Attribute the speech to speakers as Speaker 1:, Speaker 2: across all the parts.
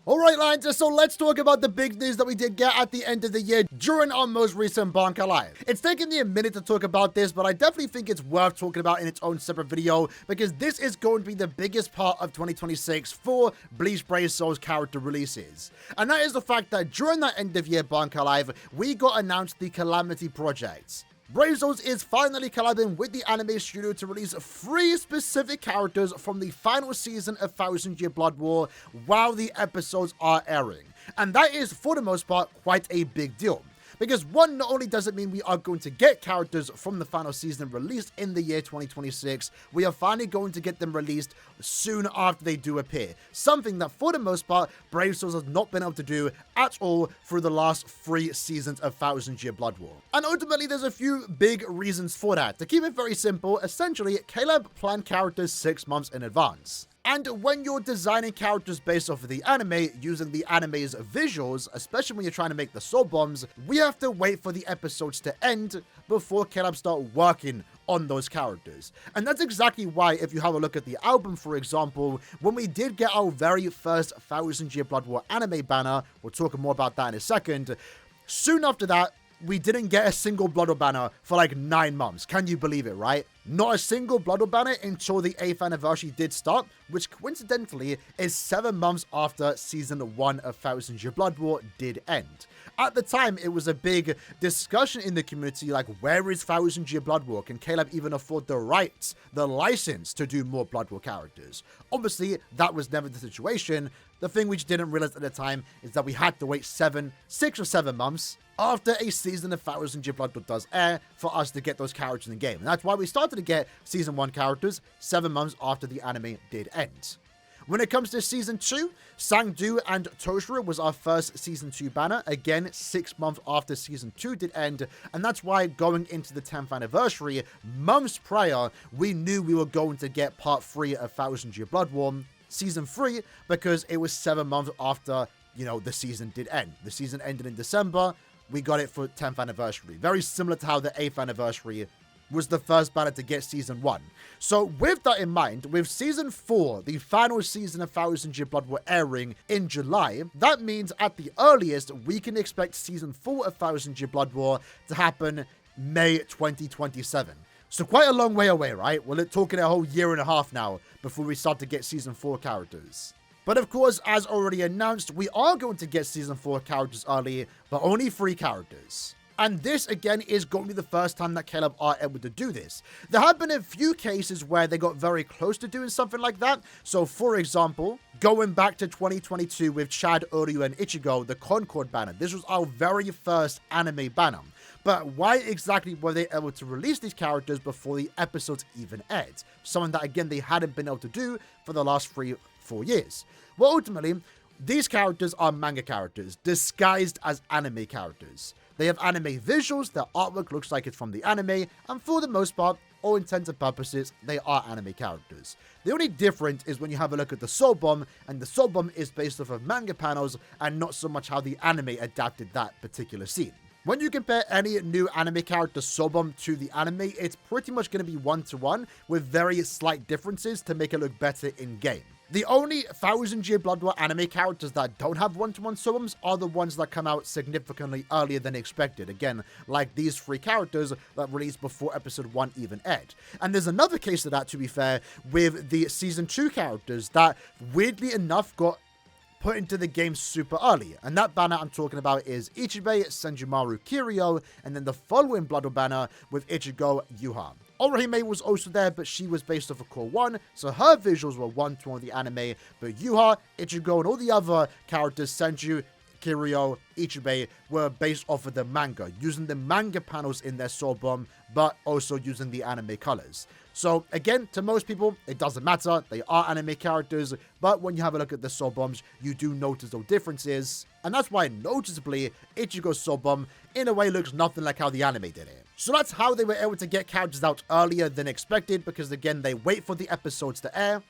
Speaker 1: Alright, Lions, so let's talk about the big news that we did get at the end of the year during our most recent Bankai Live. It's taken me a minute to talk about this, but I definitely think it's worth talking about in its own separate video, because this is going to be the biggest part of 2026 for Bleach Brave Soul's character releases. And that is the fact that during that end of year Bankai Live, we got announced the Calamity Project. Brave Souls is finally collabing with the anime studio to release 3 specific characters from the final season of Thousand Year Blood War while the episodes are airing. And that is, for the most part, quite a big deal. Because one, not only does it mean we are going to get characters from the final season released in the year 2026, we are finally going to get them released soon after they do appear. Something that, for the most part, Brave Souls has not been able to do at all through the last 3 seasons of Thousand Year Blood War. And ultimately, there's a few big reasons for that. To keep it very simple, essentially, Caleb planned characters 6 months in advance. And when you're designing characters based off of the anime, using the anime's visuals, especially when you're trying to make the soul bombs, we have to wait for the episodes to end before Caleb start working on those characters. And that's exactly why, if you have a look at the album, for example, when we did get our very first Thousand Year Blood War anime banner, we'll talk more about that in a second, soon after that, we didn't get a single Blood War banner for like 9 months. Can you believe it, right? Not a single Blood War banner until the 8th anniversary did start, which coincidentally is 7 months after Season 1 of Thousand Year Blood War did end. At the time, it was a big discussion in the community, like, where is Thousand Year Blood War? Can Caleb even afford the rights, the license to do more Blood War characters? Obviously, that was never the situation. The thing we just didn't realize at the time is that we had to wait 6 or 7 months after a season of Thousand Year Blood War does air for us to get those characters in the game. And that's why we started to get Season 1 characters 7 months after the anime did end. When it comes to Season 2, Sangdu and Toshiro was our first Season 2 banner, again 6 months after Season 2 did end, and that's why going into the 10th anniversary, months prior, we knew we were going to get Part 3 of Thousand Year Blood War, Season 3, because it was 7 months after, the season did end. The season ended in December, we got it for 10th anniversary. Very similar to how the 8th anniversary was the first banner to get Season 1. So with that in mind, with Season 4, the final season of Thousand Year Blood War airing in July, that means at the earliest, we can expect Season 4 of Thousand Year Blood War to happen May 2027. So quite a long way away, right? We're talking a whole year and a half now before we start to get Season 4 characters. But of course, as already announced, we are going to get Season 4 characters early, but only 3 characters. And this, again, is going to be the first time that Caleb are able to do this. There have been a few cases where they got very close to doing something like that. So, for example, going back to 2022 with Chad, Uryu, and Ichigo, the Concord banner. This was our very first anime banner. But why exactly were they able to release these characters before the episodes even aired? Something that, again, they hadn't been able to do for the last 3-4 years. Well, ultimately, these characters are manga characters, disguised as anime characters. They have anime visuals, their artwork looks like it's from the anime, and for the most part, all intents and purposes, they are anime characters. The only difference is when you have a look at the Soul Bomb, and the Soul Bomb is based off of manga panels, and not so much how the anime adapted that particular scene. When you compare any new anime character Soul Bomb to the anime, it's pretty much going to be 1-to-1, with very slight differences to make it look better in-game. The only Thousand Year Blood War anime characters that don't have 1-to-1 Soul Bombs are the ones that come out significantly earlier than expected. Again, like these 3 characters that released before Episode 1 even aired. And there's another case of that, to be fair, with the Season 2 characters that, weirdly enough, got put into the game super early. And that banner I'm talking about is Ichibe, Senjumaru, Kiryu, and then the following Blood War banner with Ichigo, Yuha. Orihime was also there, but she was based off of Core 1, so her visuals were 1-to-1 the anime, but Yuha, Ichigo, and all the other characters, Senju, Kiryu, Ichibe, were based off of the manga, using the manga panels in their Soul Bomb, but also using the anime colors. So again, to most people, it doesn't matter, they are anime characters, but when you have a look at the Soul Bombs, you do notice those differences, and that's why noticeably, Ichigo's Soul Bomb in a way looks nothing like how the anime did it. So that's how they were able to get characters out earlier than expected, because again, they wait for the episodes to air,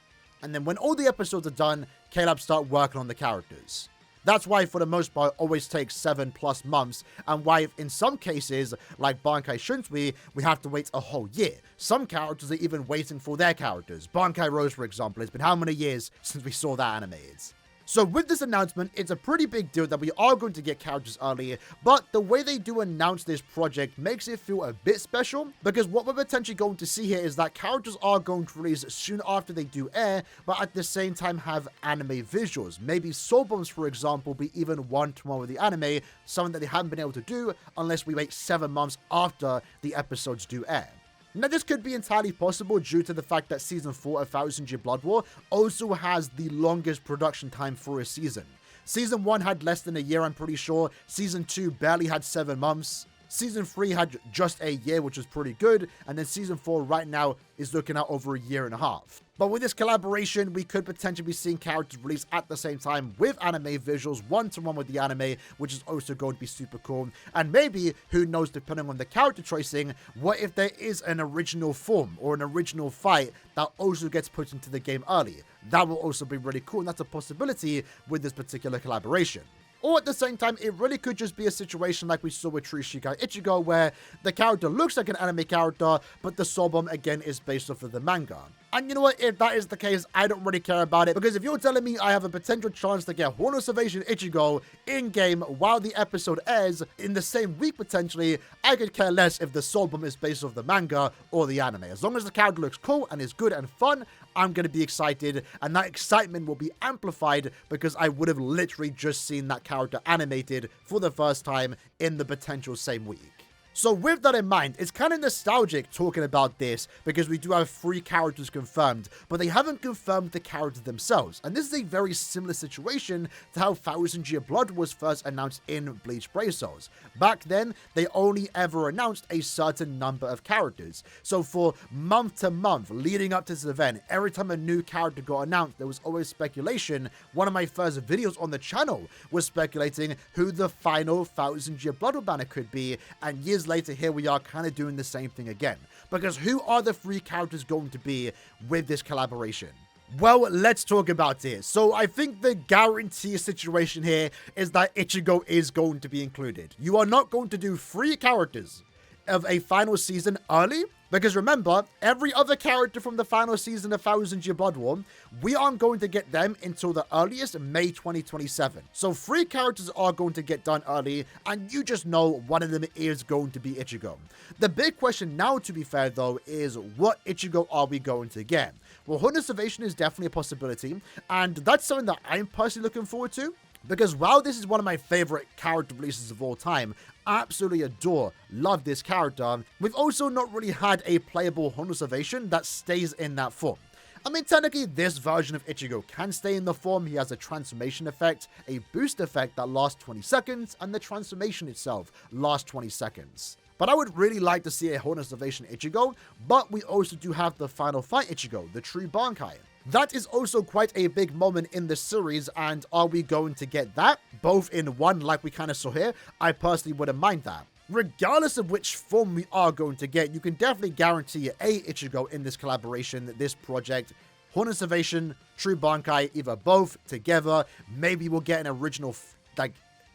Speaker 1: and then when all the episodes are done, Caleb start working on the characters. That's why, for the most part, it always takes 7+ months, and why in some cases, like Bankai Shunsui, we have to wait a whole year. Some characters are even waiting for their characters. Bankai Rose, for example, it's been how many years since we saw that animated? So with this announcement, it's a pretty big deal that we are going to get characters early, but the way they do announce this project makes it feel a bit special, because what we're potentially going to see here is that characters are going to release soon after they do air, but at the same time have anime visuals. Maybe soul bombs, for example, be even 1-to-1 with the anime, something that they haven't been able to do unless we wait 7 months after the episodes do air. Now, this could be entirely possible due to the fact that Season 4 of 1000 Year Blood War also has the longest production time for a season. Season 1 had less than a year, I'm pretty sure. Season 2 barely had 7 months. Season 3 had just a year, which was pretty good. And then Season 4 right now is looking at over a year and a half. But with this collaboration, we could potentially be seeing characters released at the same time with anime visuals, 1-to-1 with the anime, which is also going to be super cool. And maybe, who knows, depending on the character choicing, what if there is an original form or an original fight that also gets put into the game early? That will also be really cool, and that's a possibility with this particular collaboration. Or at the same time, it really could just be a situation like we saw with True Shikai Ichigo, where the character looks like an anime character, but the soul bomb again is based off of the manga. And you know what, if that is the case, I don't really care about it, because if you're telling me I have a potential chance to get Horn of Salvation Ichigo in-game while the episode airs in the same week potentially, I could care less if the soul bomb is based off the manga or the anime. As long as the character looks cool and is good and fun, I'm going to be excited, and that excitement will be amplified because I would have literally just seen that character animated for the first time in the potential same week. So with that in mind, it's kind of nostalgic talking about this because we do have 3 characters confirmed, but they haven't confirmed the characters themselves. And this is a very similar situation to how 1000 Year Blood was first announced in Bleach Brave Souls. Back then, they only ever announced a certain number of characters. So for month to month leading up to this event, every time a new character got announced, there was always speculation. One of my first videos on the channel was speculating who the final 1000 Year Blood banner could be, and years later, here we are kind of doing the same thing again. Because who are the 3 characters going to be with this collaboration? Well, let's talk about it. So I think the guarantee situation here is that Ichigo is going to be included. You are not going to do 3 characters of a final season early, because remember, every other character from the final season of 1000 Year Blood War, we aren't going to get them until the earliest May 2027. So 3 characters are going to get done early, and you just know one of them is going to be Ichigo. The big question now, to be fair though, is what Ichigo are we going to get? Well, Horn of Salvation is definitely a possibility, and that's something that I'm personally looking forward to. Because while this is one of my favorite character releases of all time, absolutely adore, love this character, we've also not really had a playable Horn of Salvation that stays in that form. I mean, technically, this version of Ichigo can stay in the form. He has a transformation effect, a boost effect that lasts 20 seconds, and the transformation itself lasts 20 seconds. But I would really like to see a Horn of Salvation Ichigo, but we also do have the final fight Ichigo, the true Bankai. That is also quite a big moment in the series, and are we going to get that both in one like we kind of saw here? I personally wouldn't mind that. Regardless of which form we are going to get, you can definitely guarantee a Ichigo in this collaboration, this project. Horn of Salvation, True Bankai, either both together. Maybe we'll get an original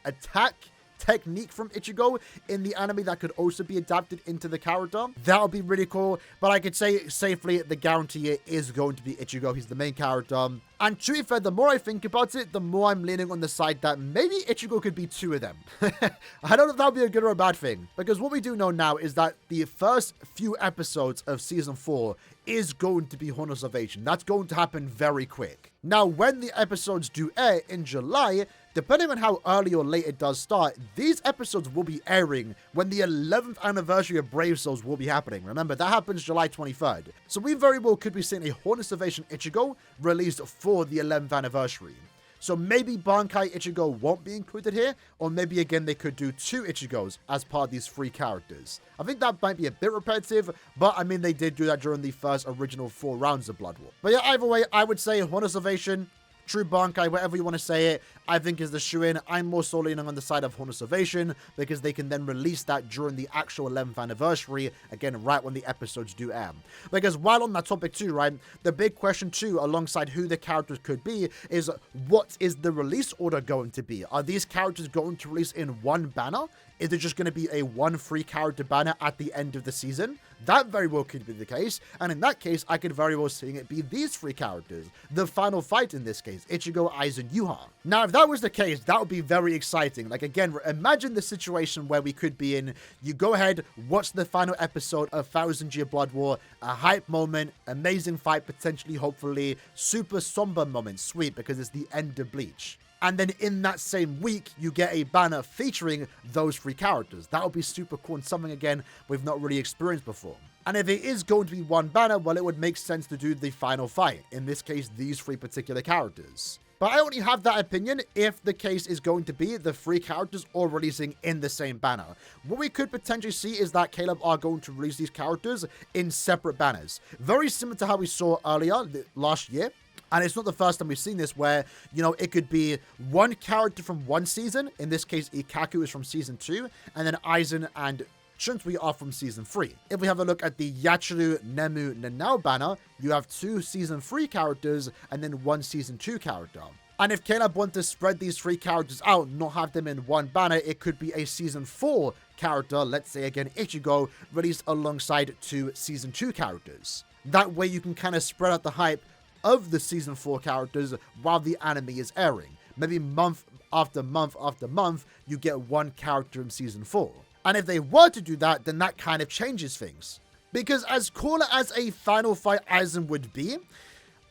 Speaker 1: attack technique from Ichigo in the anime that could also be adapted into the character. That would be really cool, but I could say safely the guarantee is going to be Ichigo. He's the main character. And to be fair, the more I think about it, the more I'm leaning on the side that maybe Ichigo could be 2 of them. I don't know if that would be a good or a bad thing, because what we do know now is that the first few episodes of Season 4 is going to be Horn of Salvation. That's going to happen very quick. Now, when the episodes do air in July, depending on how early or late it does start, these episodes will be airing when the 11th anniversary of Brave Souls will be happening. Remember, that happens July 23rd. So we very well could be seeing a Horn of Salvation Ichigo released for the 11th anniversary. So maybe Bankai Ichigo won't be included here, or maybe again they could do 2 Ichigos as part of these 3 characters. I think that might be a bit repetitive, but I mean they did do that during the first original 4 rounds of Blood War. But yeah, either way, I would say Horn of Salvation, True Bankai, whatever you want to say it, I think is the shoe-in. I'm more so leaning on the side of Horn of Salvation because they can then release that during the actual 11th anniversary, again, right when the episodes do air. Because while on that topic too, right, the big question too, alongside who the characters could be, is what is the release order going to be? Are these characters going to release in one banner? Is it just going to be a 1 free character banner at the end of the season? That very well could be the case, and in that case, I could very well see it be these three characters. The final fight in this case, Ichigo, Aizen, Yuha. Now, if that was the case, that would be very exciting. Like, again, imagine the situation where we could be in, you go ahead, watch the final episode of 1000-Year Blood War, a hype moment, amazing fight, potentially, hopefully, super somber moment, sweet, because it's the end of Bleach. And then in that same week, you get a banner featuring those three characters. That would be super cool and something, again, we've not really experienced before. And if it is going to be one banner, well, it would make sense to do the final fight. In this case, these three particular characters. But I only have that opinion if the case is going to be the three characters all releasing in the same banner. What we could potentially see is that Caleb are going to release these characters in separate banners. Very similar to how we saw earlier last year. And it's not the first time we've seen this where, you know, it could be one character from one season. In this case, Ikaku is from season 2. And then Aizen and Shunsui are from season 3. If we have a look at the Yachiru, Nemu, Nanao banner, you have 2 season 3 characters and then 1 season 2 character. And if Caleb want to spread these 3 characters out, not have them in one banner, it could be a season 4 character, let's say again Ichigo, released alongside 2 season 2 characters. That way you can kind of spread out the hype of the season 4 characters while the anime is airing. Maybe month after month after month, you get one character in season 4. And if they were to do that, then that kind of changes things. Because as cool as a final fight Aizen would be,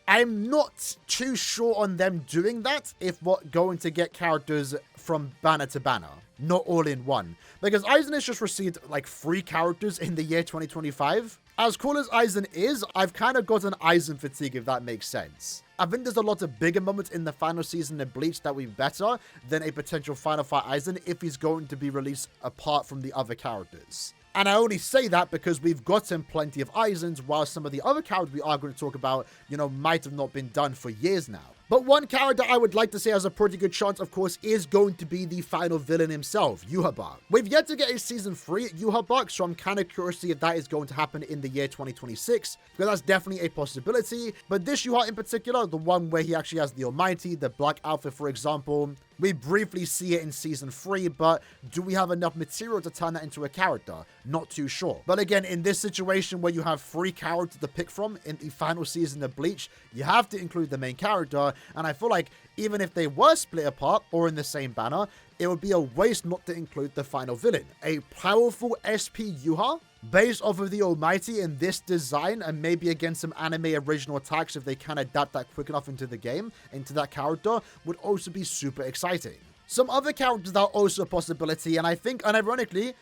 Speaker 1: I'm not too sure on them doing that if we're going to get characters from banner to banner, not all in one. Because Aizen has just received like 3 characters in the year 2025. As cool as Aizen is, I've kind of gotten Aizen fatigue, if that makes sense. I think there's a lot of bigger moments in the final season of Bleach that would be better than a potential final fight Aizen if he's going to be released apart from the other characters. And I only say that because we've gotten plenty of Aizens, while some of the other characters we are going to talk about, you know, might have not been done for years now. But one character I would like to say has a pretty good chance, of course, is going to be the final villain himself, Yuha. We've yet to get a season 3 Yuha, so I'm kind of curious to see if that is going to happen in the year 2026, because that's definitely a possibility. But this Yuha in particular, the one where he actually has the Almighty, the black outfit, for example, we briefly see it in season 3, but do we have enough material to turn that into a character? Not too sure. But again, in this situation where you have 3 characters to pick from in the final season of Bleach, you have to include the main character, and I feel like even if they were split apart or in the same banner, it would be a waste not to include the final villain. A powerful SP Yuha based off of the Almighty in this design, and maybe against some anime original attacks if they can adapt that quick enough into the game, into that character, would also be super exciting. Some other characters that are also a possibility, and I think, unironically,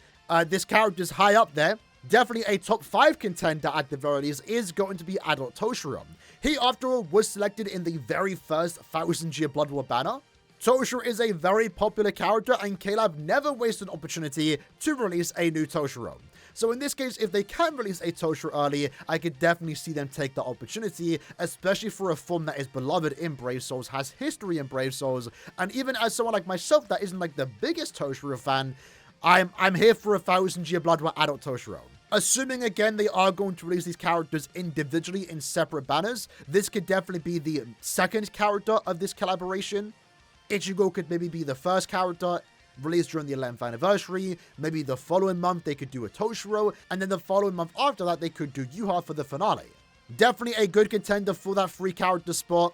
Speaker 1: this character is high up there. Definitely a top 5 contender at the very least is going to be Adult Toshiro. He, after all, was selected in the very first 1000-Year Blood War banner. Toshiro is a very popular character, and Caleb never wasted an opportunity to release a new Toshiro. So in this case, if they can release a Toshiro early, I could definitely see them take the opportunity, especially for a form that is beloved in Brave Souls, has history in Brave Souls, and even as someone like myself that isn't like the biggest Toshiro fan, I'm here for a 1000-Year Blood War Adult Toshiro. Assuming, again, they are going to release these characters individually in separate banners, this could definitely be the second character of this collaboration. Ichigo could maybe be the first character released during the 11th anniversary. Maybe the following month they could do a Toshiro, and then the following month after that they could do Yuha for the finale. Definitely a good contender for that 3 character spot.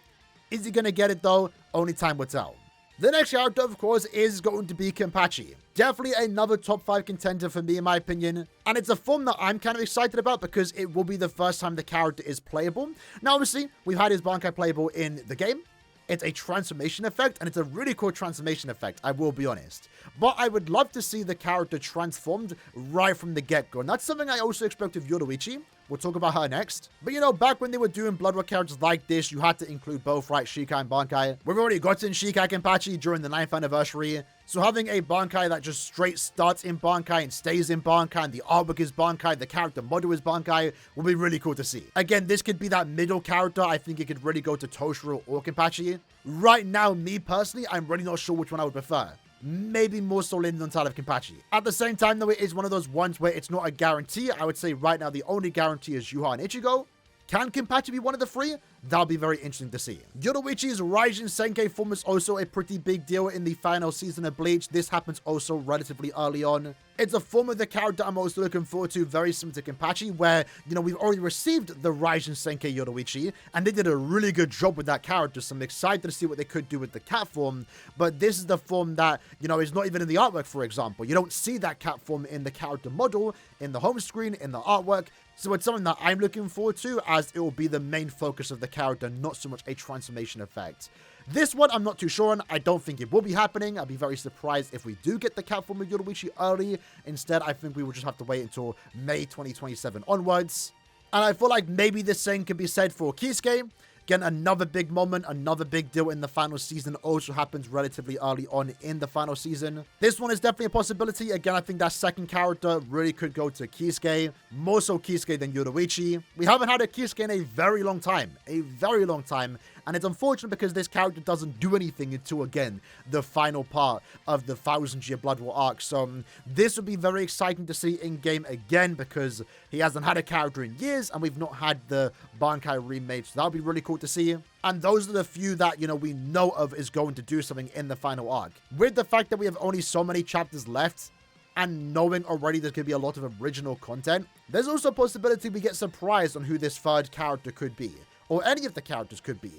Speaker 1: Is he going to get it though? Only time will tell. The next character, of course, is going to be Kenpachi. Definitely another top 5 contender for me, in my opinion. And it's a form that I'm kind of excited about because it will be the first time the character is playable. Now, obviously, we've had his Bankai playable in the game. It's a transformation effect, and it's a really cool transformation effect, I will be honest. But I would love to see the character transformed right from the get-go. And that's something I also expect of Yoruichi. We'll talk about her next. But you know, back when they were doing Blood War characters like this, you had to include both, right? Shikai and Bankai. We've already gotten Shikai Kenpachi during the 9th anniversary. So having a Bankai that just straight starts in Bankai and stays in Bankai, and the artwork is Bankai, the character model is Bankai, will be really cool to see. Again, this could be that middle character. I think it could really go to Toshiro or Kenpachi. Right now, me personally, I'm really not sure which one I would prefer. Maybe more so leaning on side of Kenpachi. At the same time, though, it is one of those ones where it's not a guarantee. I would say right now the only guarantee is Yuha and Ichigo. Can Kenpachi be one of the 3? That'll be very interesting to see. Yoruichi's Raijin Senkei form is also a pretty big deal in the final season of Bleach. This happens also relatively early on. It's a form of the character I'm also looking forward to, very similar to Kenpachi, where, you know, we've already received the Raijin Senkai Yoruichi, and they did a really good job with that character, so I'm excited to see what they could do with the cat form. But this is the form that, you know, is not even in the artwork, for example. You don't see that cat form in the character model, in the home screen, in the artwork. So it's something that I'm looking forward to, as it will be the main focus of the character, not so much a transformation effect. This one, I'm not too sure on. I don't think it will be happening. I'll be very surprised if we do get the cat form of Yoruichi early. Instead, I think we will just have to wait until May 2027 onwards. And I feel like maybe the same can be said for Kisuke. Again, another big moment, another big deal in the final season also happens relatively early on in the final season. This one is definitely a possibility. Again, I think that second character really could go to Kisuke. More so Kisuke than Yoruichi. We haven't had a Kisuke in a very long time. And it's unfortunate because this character doesn't do anything until, again, the final part of the 1000 Year Blood War arc. So this would be very exciting to see in-game again, because he hasn't had a character in years and we've not had the Bankai remake. So that would be really cool to see. And those are the few that, you know, we know of is going to do something in the final arc. With the fact that we have only so many chapters left, and knowing already there's going to be a lot of original content, there's also a possibility we get surprised on who this third character could be, or any of the characters could be.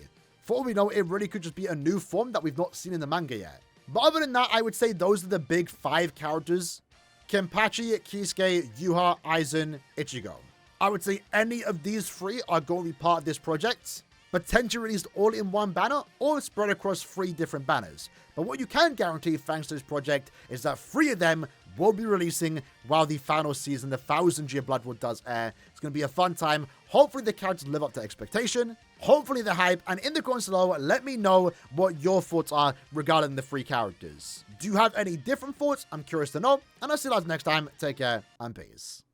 Speaker 1: For all we know, it really could just be a new form that we've not seen in the manga yet. But other than that, I would say those are the big 5 characters: Kenpachi, Kisuke, Yuha, Aizen, Ichigo. I would say any of these 3 are going to be part of this project, potentially released all in one banner or spread across 3 different banners. But what you can guarantee thanks to this project is that 3 of them will be releasing while the final season, the 1000 Year Blood War, does air. It's going to be a fun time. Hopefully the characters live up to expectation. Hopefully the hype. And in the comments below, let me know what your thoughts are regarding the 3 characters. Do you have any different thoughts? I'm curious to know. And I'll see you guys next time. Take care and peace.